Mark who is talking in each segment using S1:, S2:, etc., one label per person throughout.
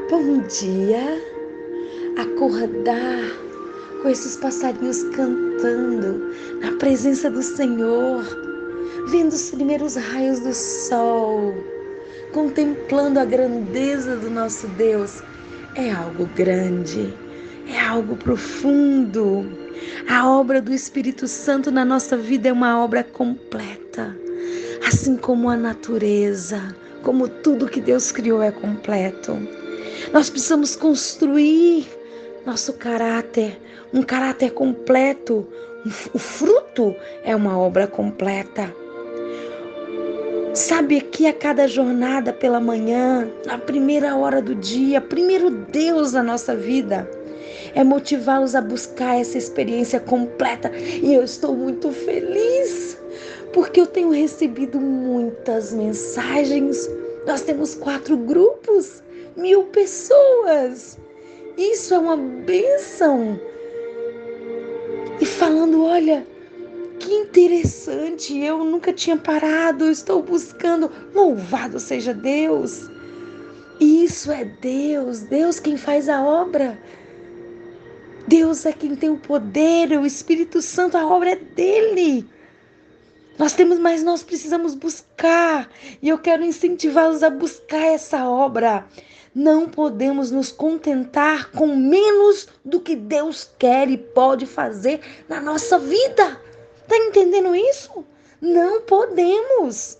S1: Bom dia, acordar com esses passarinhos cantando na presença do Senhor, vendo os primeiros raios do sol, contemplando a grandeza do nosso Deus. É algo grande, é algo profundo. A obra do Espírito Santo na nossa vida é uma obra completa, assim como a natureza, como tudo que Deus criou é completo. Nós precisamos construir nosso caráter, um caráter completo. O fruto é uma obra completa. Sabe que a cada jornada pela manhã, na primeira hora do dia, primeiro Deus na nossa vida, é motivá-los a buscar essa experiência completa. E eu estou muito feliz, porque eu tenho recebido muitas mensagens. Nós temos 4 grupos, 1000 pessoas. Isso é uma bênção. E falando, olha, que interessante, eu nunca tinha parado, eu estou buscando. Louvado seja Deus. Isso é Deus, Deus quem faz a obra. Deus é quem tem o poder, o Espírito Santo, a obra é dele. Mas nós precisamos buscar. E eu quero incentivá-los a buscar essa obra. Não podemos nos contentar com menos do que Deus quer e pode fazer na nossa vida. Está entendendo isso? Não podemos.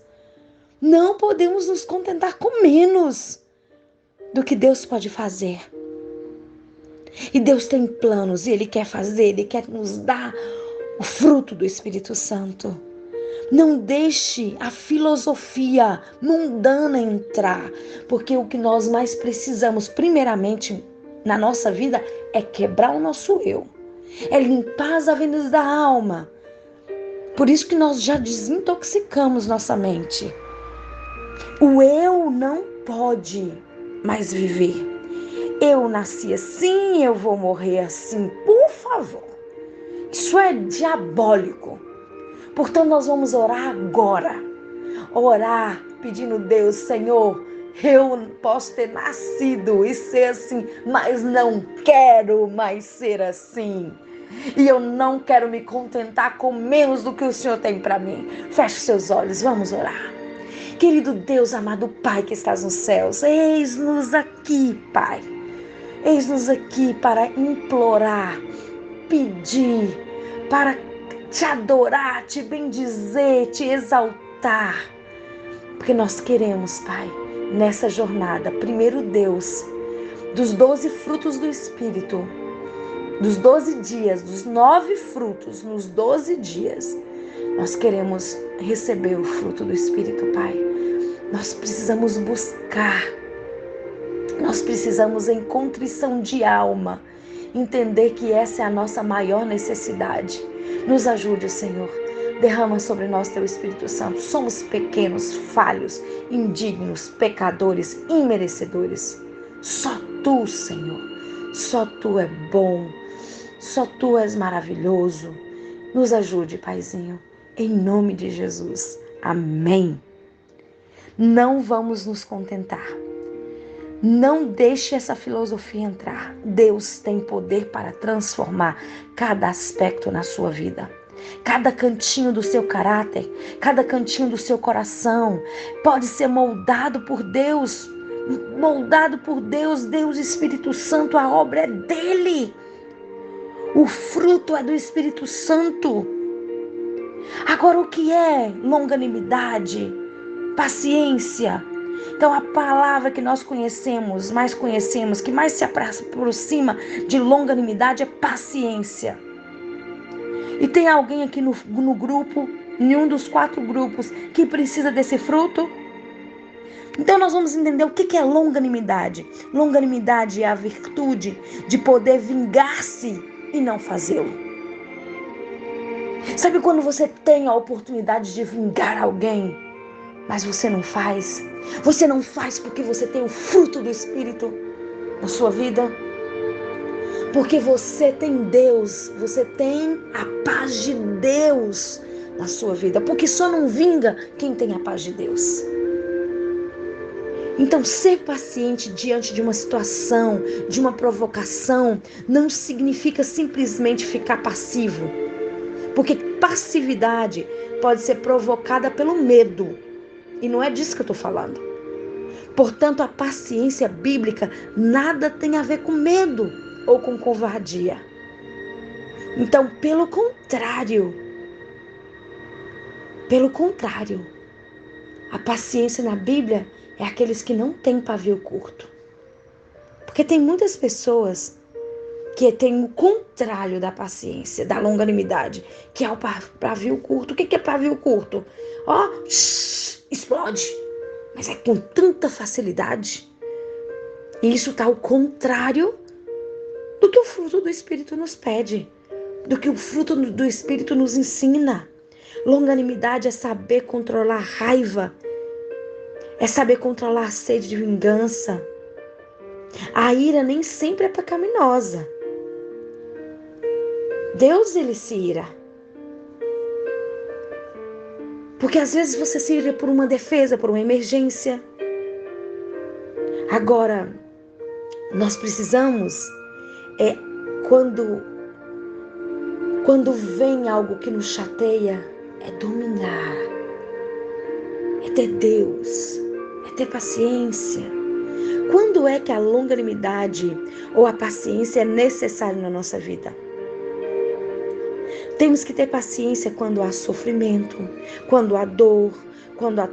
S1: Não podemos nos contentar com menos do que Deus pode fazer. E Deus tem planos e Ele quer fazer, Ele quer nos dar o fruto do Espírito Santo. Não deixe a filosofia mundana entrar, porque o que nós mais precisamos, primeiramente, na nossa vida, é quebrar o nosso eu, é limpar as avenidas da alma. Por isso que nós já desintoxicamos nossa mente. O eu não pode mais viver. Eu nasci assim, eu vou morrer assim, por favor. Isso é diabólico. Portanto, nós vamos orar agora. Orar pedindo a Deus, Senhor, eu posso ter nascido e ser assim, mas não quero mais ser assim. E eu não quero me contentar com menos do que o Senhor tem para mim. Feche seus olhos, vamos orar. Querido Deus, amado Pai que estás nos céus, eis-nos aqui, Pai. Eis-nos aqui para implorar, pedir, para te adorar, te bendizer, te exaltar. Porque nós queremos, Pai, nessa jornada, primeiro Deus, dos 12 frutos do Espírito, dos 12 dias, dos 9 frutos nos 12 dias, nós queremos receber o fruto do Espírito, Pai. Nós precisamos buscar, nós precisamos em contrição de alma, entender que essa é a nossa maior necessidade. Nos ajude, Senhor. Derrama sobre nós teu Espírito Santo. Somos pequenos, falhos, indignos, pecadores, imerecedores. Só tu, Senhor. Só tu é bom. Só tu és maravilhoso. Nos ajude, Paizinho. Em nome de Jesus. Amém. Não vamos nos contentar. Não deixe essa filosofia entrar. Deus tem poder para transformar cada aspecto na sua vida. Cada cantinho do seu caráter, cada cantinho do seu coração pode ser moldado por Deus. Moldado por Deus, Deus Espírito Santo, a obra é dele. O fruto é do Espírito Santo. Agora, o que é longanimidade, paciência? Então, a palavra que nós conhecemos, que mais se aproxima de longanimidade é paciência. E tem alguém aqui no grupo, em um dos 4 grupos, que precisa desse fruto? Então, nós vamos entender o que é longanimidade. Longanimidade é a virtude de poder vingar-se e não fazê-lo. Sabe quando você tem a oportunidade de vingar alguém, mas você não faz? Você não faz porque você tem o fruto do Espírito na sua vida? Porque você tem Deus, você tem a paz de Deus na sua vida. Porque só não vinga quem tem a paz de Deus. Então, ser paciente diante de uma situação, de uma provocação, não significa simplesmente ficar passivo. Porque passividade pode ser provocada pelo medo. E não é disso que eu estou falando. Portanto, a paciência bíblica nada tem a ver com medo ou com covardia. Então, pelo contrário, a paciência na Bíblia é aqueles que não têm pavio curto. Porque tem muitas pessoas que têm o contrário da paciência, da longanimidade, que é o pavio curto. O que é pavio curto? Explode. Mas é com tanta facilidade. E isso está ao contrário do que o fruto do Espírito nos pede, do que o fruto do Espírito nos ensina. Longanimidade é saber controlar a raiva, é saber controlar a sede de vingança. A ira nem sempre é pecaminosa. Deus, ele se ira. Porque às vezes você se ira por uma defesa, por uma emergência. Agora, nós precisamos, quando vem algo que nos chateia, é dominar, é ter Deus, é ter paciência. Quando é que a longanimidade ou a paciência é necessária na nossa vida? Temos que ter paciência quando há sofrimento, quando há dor, quando há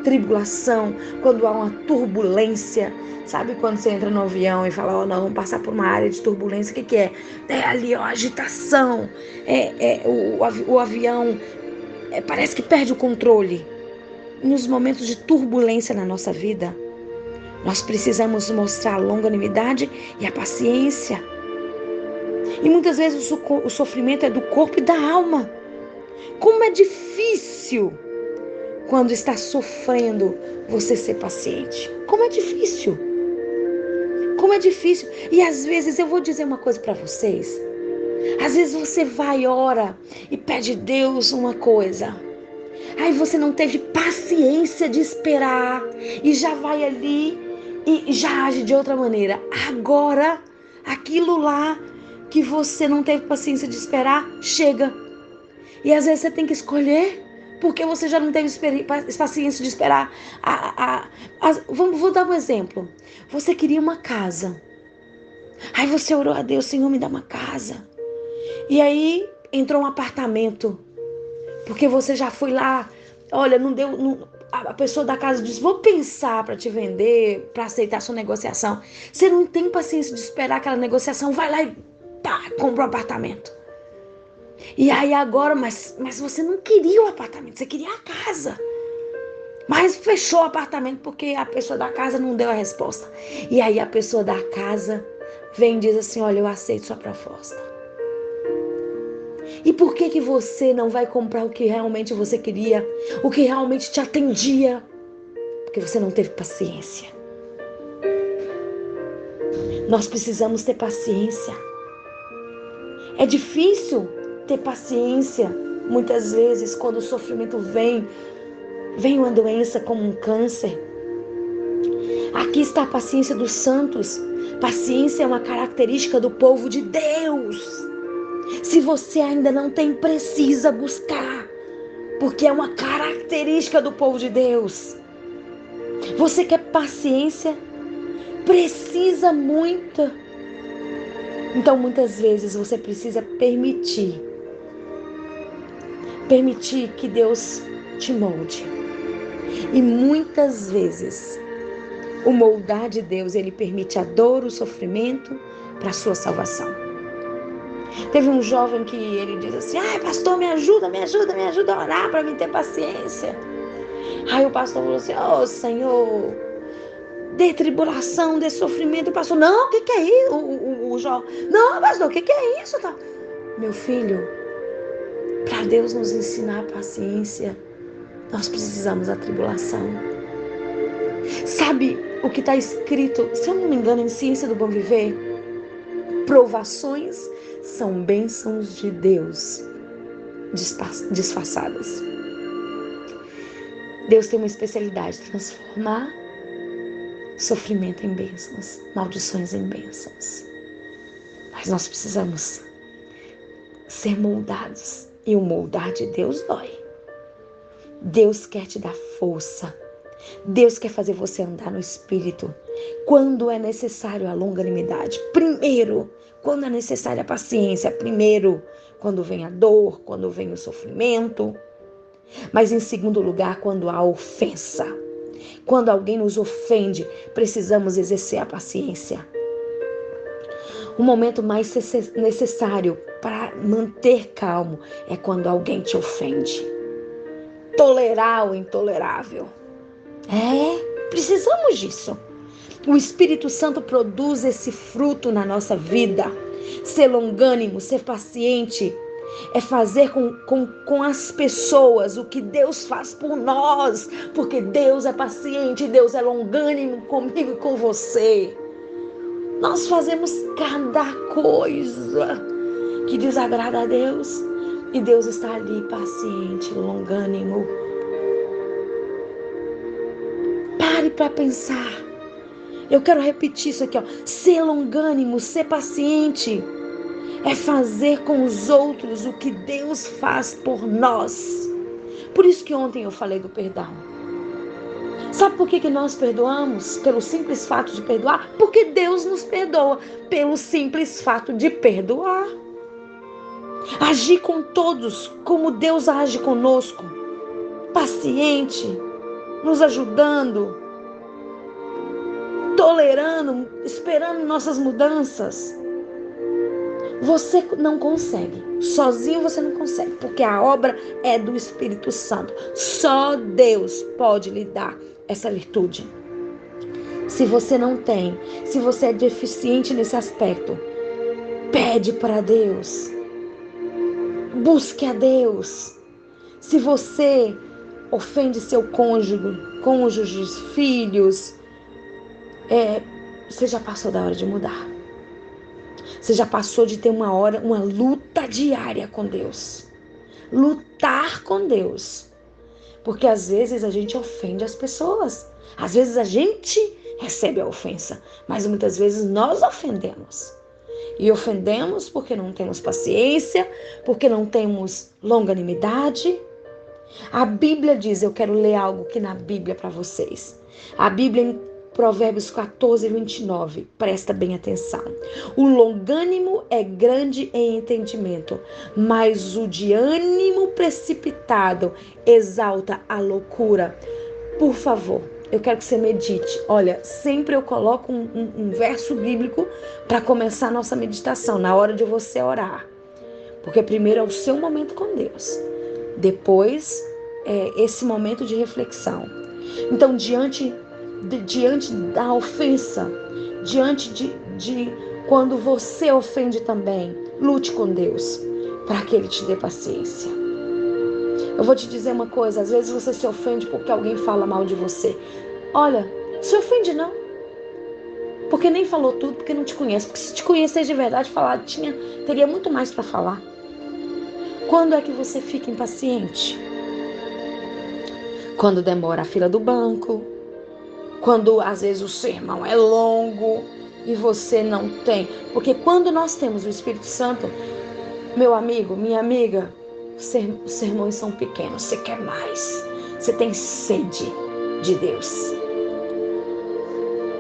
S1: tribulação, quando há uma turbulência. Sabe quando você entra no avião e fala, não, vamos passar por uma área de turbulência, o que é? É ali, agitação, o avião parece que perde o controle. Nos momentos de turbulência na nossa vida, nós precisamos mostrar a longanimidade e a paciência. E muitas vezes o sofrimento é do corpo e da alma. Como é difícil quando está sofrendo você ser paciente. Como é difícil. Como é difícil. E às vezes eu vou dizer uma coisa para vocês. Às vezes você vai, ora e pede a Deus uma coisa. Aí você não teve paciência de esperar e já vai ali e já age de outra maneira. Agora, aquilo lá que você não teve paciência de esperar, chega. E às vezes você tem que escolher, porque você já não teve paciência de esperar. Vou dar um exemplo. Você queria uma casa. Aí você orou a Deus, Senhor, me dá uma casa. E aí entrou um apartamento. Porque você já foi lá, olha, não deu. A pessoa da casa diz, vou pensar para te vender, para aceitar a sua negociação. Você não tem paciência de esperar aquela negociação, vai lá e compra um apartamento. E aí agora, mas você não queria o apartamento, você queria a casa. Mas fechou o apartamento porque a pessoa da casa não deu a resposta. E aí a pessoa da casa vem e diz assim, olha, eu aceito sua proposta. E por que você não vai comprar o que realmente você queria, o que realmente te atendia? Porque você não teve paciência. Nós precisamos ter paciência. É difícil ter paciência, muitas vezes, quando o sofrimento vem uma doença como um câncer. Aqui está a paciência dos santos. Paciência é uma característica do povo de Deus. Se você ainda não tem, precisa buscar, porque é uma característica do povo de Deus. Você quer paciência? Precisa muito. Então, muitas vezes, você precisa permitir que Deus te molde. E muitas vezes, o moldar de Deus, ele permite a dor, o sofrimento para a sua salvação. Teve um jovem que ele diz assim, pastor, me ajuda a orar para mim ter paciência. Aí o pastor falou assim, Senhor, dê tribulação, dê sofrimento. O pastor, não, o que é isso? O jovem, não, pastor, o que é isso? Tá? Meu filho, para Deus nos ensinar a paciência, nós precisamos da tribulação. Sabe o que está escrito, se eu não me engano, em Ciência do Bom Viver? Provações são bênçãos de Deus disfarçadas. Deus tem uma especialidade: transformar sofrimento em bênçãos, maldições em bênçãos. Mas nós precisamos ser moldados. E o moldar de Deus dói. Deus quer te dar força. Deus quer fazer você andar no Espírito. Quando é necessário a longanimidade. Primeiro, quando é necessária a paciência. Primeiro, quando vem a dor, quando vem o sofrimento. Mas em segundo lugar, quando há ofensa. Quando alguém nos ofende, precisamos exercer a paciência. O momento mais necessário para manter calmo é quando alguém te ofende. Tolerar o intolerável. Precisamos disso. O Espírito Santo produz esse fruto na nossa vida. Ser longânimo, ser paciente, é fazer com as pessoas o que Deus faz por nós. Porque Deus é paciente, Deus é longânimo comigo e com você. Nós fazemos cada coisa que desagrada a Deus. E Deus está ali paciente, longânimo. Pare para pensar. Eu quero repetir isso aqui, ó. Ser longânimo, ser paciente, é fazer com os outros o que Deus faz por nós. Por isso que ontem eu falei do perdão. Sabe por que nós perdoamos? Pelo simples fato de perdoar? Porque Deus nos perdoa. Pelo simples fato de perdoar. Agir com todos como Deus age conosco. Paciente, nos ajudando, tolerando, esperando nossas mudanças. Você não consegue. Sozinho você não consegue. Porque a obra é do Espírito Santo. Só Deus pode lhe dar essa virtude. Se você não tem, se você é deficiente nesse aspecto, pede para Deus. Busque a Deus. Se você ofende seu cônjuge, filhos, você já passou da hora de mudar. Você já passou de ter uma luta diária com Deus. Lutar com Deus. Porque às vezes a gente ofende as pessoas. Às vezes a gente recebe a ofensa. Mas muitas vezes nós ofendemos. E ofendemos porque não temos paciência, porque não temos longanimidade. A Bíblia diz, eu quero ler algo aqui na Bíblia para vocês. A Bíblia em Provérbios 14, 29, presta bem atenção. O longânimo é grande em entendimento, mas o de ânimo precipitado exalta a loucura. Por favor, eu quero que você medite. Olha, sempre eu coloco um verso bíblico para começar a nossa meditação, na hora de você orar. Porque primeiro é o seu momento com Deus. Depois é esse momento de reflexão. Então, diante da ofensa, diante de quando você ofende também, lute com Deus para que Ele te dê paciência. Eu vou te dizer uma coisa, às vezes você se ofende porque alguém fala mal de você. Olha, se ofende não, porque nem falou tudo, porque não te conhece. Porque se te conhecesse de verdade, teria muito mais para falar. Quando é que você fica impaciente? Quando demora a fila do banco, quando às vezes o sermão é longo e você não tem. Porque quando nós temos o Espírito Santo, meu amigo, minha amiga, os sermões são pequenos, você quer mais. Você tem sede de Deus.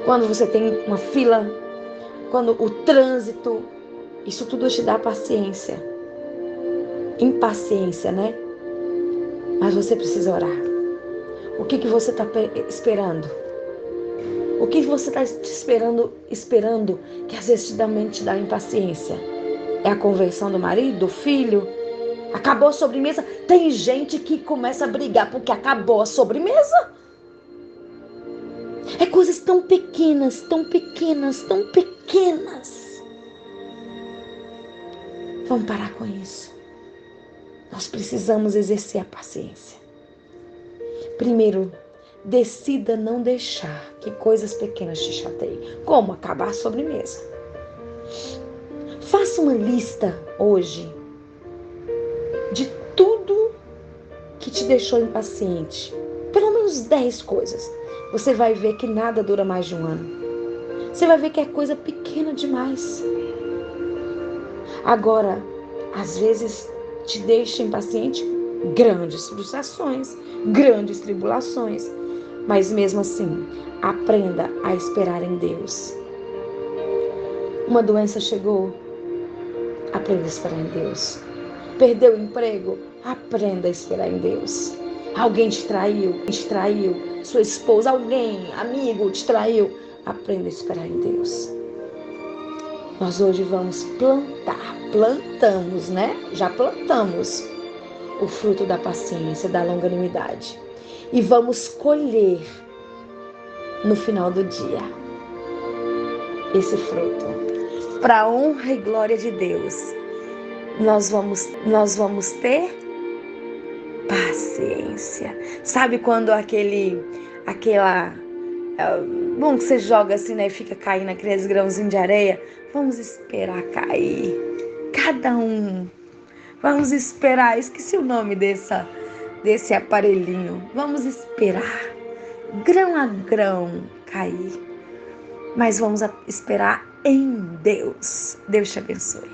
S1: Quando você tem uma fila, quando o trânsito, isso tudo te dá paciência. Impaciência, né? Mas você precisa orar. O que você está esperando? O que você está esperando que às vezes te dá impaciência? É a conversão do marido, do filho? Acabou a sobremesa? Tem gente que começa a brigar porque acabou a sobremesa. É coisas tão pequenas, tão pequenas, tão pequenas. Vamos parar com isso. Nós precisamos exercer a paciência. Primeiro, decida não deixar que coisas pequenas te chateiem. Como acabar a sobremesa. Faça uma lista hoje de tudo que te deixou impaciente. Pelo menos 10 coisas, você vai ver que nada dura mais de um ano. Você vai ver que é coisa pequena demais. Agora, às vezes te deixa impaciente grandes frustrações, grandes tribulações. Mas mesmo assim, aprenda a esperar em Deus. Uma doença chegou, aprenda a esperar em Deus. Perdeu o emprego, aprenda a esperar em Deus. Alguém te traiu, sua esposa, alguém, amigo te traiu, aprenda a esperar em Deus. Nós hoje vamos plantamos, né? Já plantamos o fruto da paciência, da longanimidade. E vamos colher no final do dia esse fruto. Para a honra e glória de Deus, nós vamos ter paciência. Sabe quando bom, que você joga assim, né, e fica caindo aqueles grãozinhos de areia? Vamos esperar cair. Cada um. Vamos esperar. Esqueci o nome desse aparelhinho. Vamos esperar. Grão a grão cair. Mas vamos esperar em Deus. Deus te abençoe.